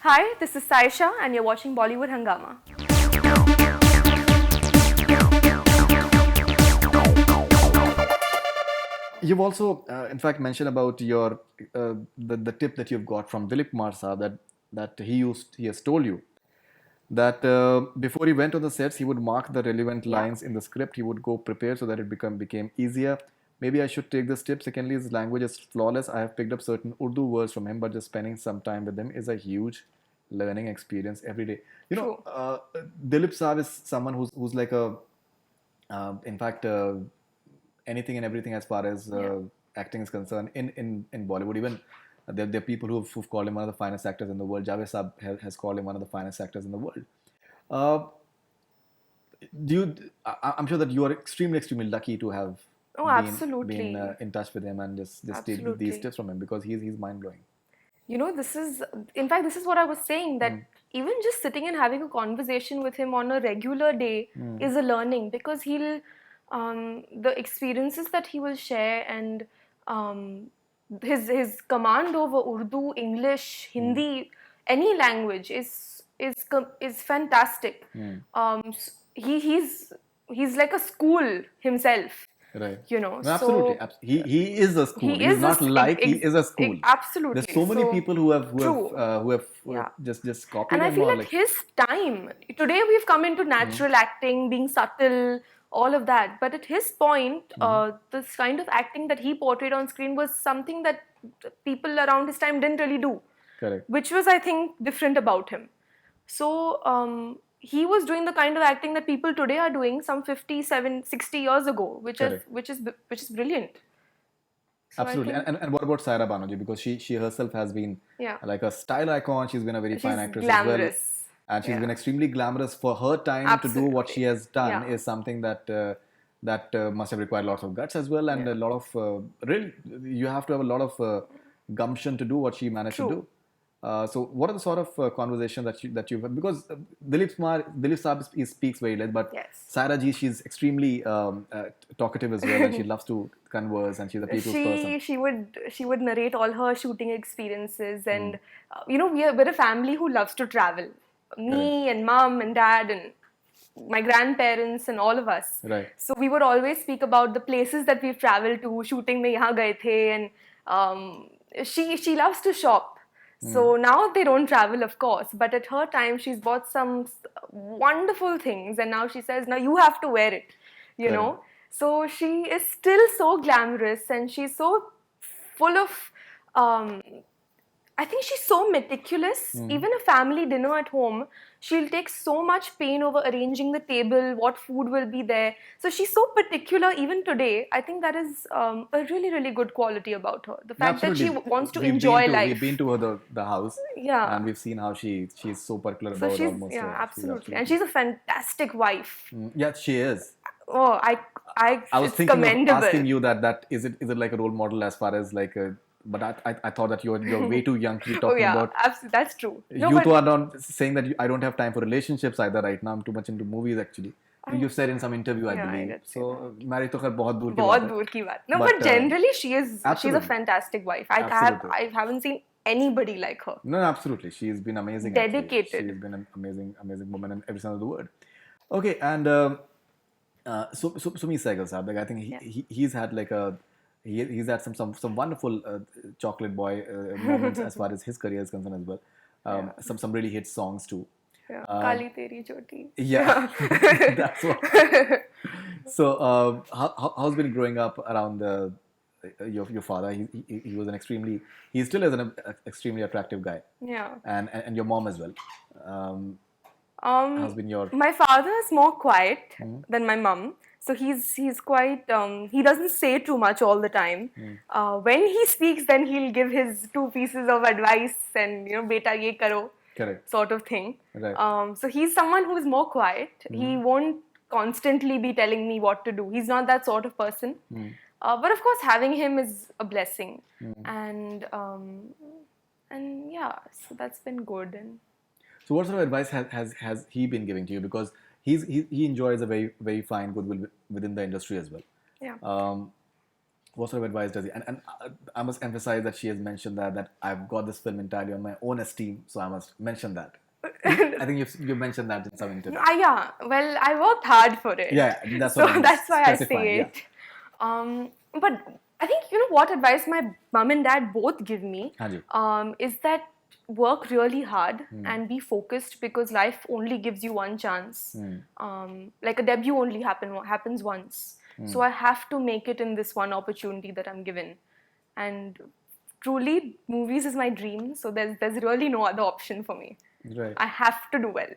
Hi, this is Saisha and you're watching Bollywood Hangama. You've also, in fact, mentioned about your the tip that you've got from Dilip Kumar Saab that he has told you that before he went on the sets, he would mark the relevant Yeah. lines in the script. He would go prepare so that it became easier. Maybe I should take this tip. Secondly, his language is flawless. I have picked up certain Urdu words from him, but just spending some time with him is a huge learning experience every day. True. Dilip Saab is someone who's like a, in fact, anything and everything as far as Yeah. acting is concerned in Bollywood. Even there are people who've called him one of the finest actors in the world. Javed Saab has called him one of the finest actors in the world. Uh, do you? I'm sure that you are extremely lucky to have Oh, been absolutely. in touch with him and just take these Absolutely. tips from him because he's mind blowing. This is, in fact, this is what I was saying that Mm, even just sitting and having a conversation with him on a regular day mm, is a learning because the experiences that he will share and um, his command over Urdu, English, mm, Hindi, any language is fantastic. mm. He's like a school himself, Right. No, absolutely. so He is a school. he He's is not like he is a school. There's absolutely so many so people true. who have Yeah. just And copied I him feel or at like. his time, today we've come into Mm, natural acting, being subtle, all of that. But at his point, mm, this kind of acting that he portrayed on screen was something that people around his time didn't really do, correct. which was, I think, different about him. So he was doing the kind of acting that people today are doing some 57, 60 years ago, Correct. which is brilliant. So I Absolutely. think, And what about Saira Banerjee? Because she herself has been yeah, like a style icon. She's been a very fine she's actress as well. glamorous. And she's been Yeah, extremely glamorous. For her time to do what she absolutely. has done Yeah, is something that must have required lots of guts as well, and yeah. a lot of really you have to have a lot of gumption to do what she managed to True. do. So, what are the sort of conversation that you've because Dilip Saab he speaks very less, but Yes. Saira ji, she's extremely talkative as well, and she loves to converse, and she's a people's person. She would narrate all her shooting experiences, Mm, and we're a family who loves to travel. correct. Me and mom and dad and my grandparents and all of us. Right. So we would always speak about the places that we've traveled to. Shooting mein yahan gaye the, and she loves to shop. So Mm, now they don't travel, of course, but at her time she's bought some wonderful things, and now she says, "Now you have to wear it," you know. correct. So she is still so glamorous, and she's so full of um, I think she's so meticulous. Mm. Even a family dinner at home, she'll take so much pain over arranging the table, what food will be there. So she's so particular even today. I think that is a really, really good quality about her. The No, fact that she absolutely. wants to enjoy We've been life. to the house, Yeah. and we've seen how she's so particular So about she's, almost. yeah, She's absolutely. And absolutely. she's a fantastic wife. Yeah, she is. Oh, I was it's thinking of commendable. asking you that is it like a role model as far as like a, but I thought that you're way too young to be Oh, talking yeah, about. absolutely. That's true. No, You two but are not saying that I don't have time for relationships either right now. I'm too much into movies actually. I, You said in some interview, I yeah, I believe. did say that. So marriage तो खैर बहुत दूर की बहुत बात है. दूर की बात. No, but But generally she's a absolutely, fantastic wife. absolutely. I haven't seen anybody like her. No, absolutely. She's been amazing, actually. Dedicated. She's been an amazing woman in every sense of the word. Okay, and Sumi Sehgal Saab, like I think Yeah. he's had like he's had some wonderful chocolate boy moments as far as his career is concerned as well. Yeah. Some really hit songs too. Yeah. Um, Kali teri choti. yeah, that's what. So, how's been growing up around your father? He was an extremely he still is an extremely attractive guy, Yeah. and your mom as well. Um, how's Um, been your my father is more quiet mm, than my mum. So he's quite he doesn't say too much all the time. mm, When he speaks, then he'll give his two pieces of advice and beta ye karo correct, sort of thing. right? So he's someone who is more quiet. He Mm, won't constantly be telling me what to do. He's not that sort of person. mm, But of course, having him is a blessing, mm. and yeah, so that's been good. And So, what sort of advice has he been giving to you? Because he enjoys a very fine goodwill within the industry as well. yeah. Um, What sort of advice does he? And I must emphasize that she has mentioned that I've got this film entirely on my own esteem, so I must mention that. I think you mentioned that in some interview. Yeah, well, I worked hard for it. Yeah, that's so what I'm that's why I specifying, say yeah. it. But I think what advice my mum and dad both give me Hanji. is that work really hard and be focused, because life only gives you one chance. Like a debut only happens once. So I have to make it in this one opportunity that I'm given. And truly, movies is my dream. So there's really no other option for me. Right. I have to do well.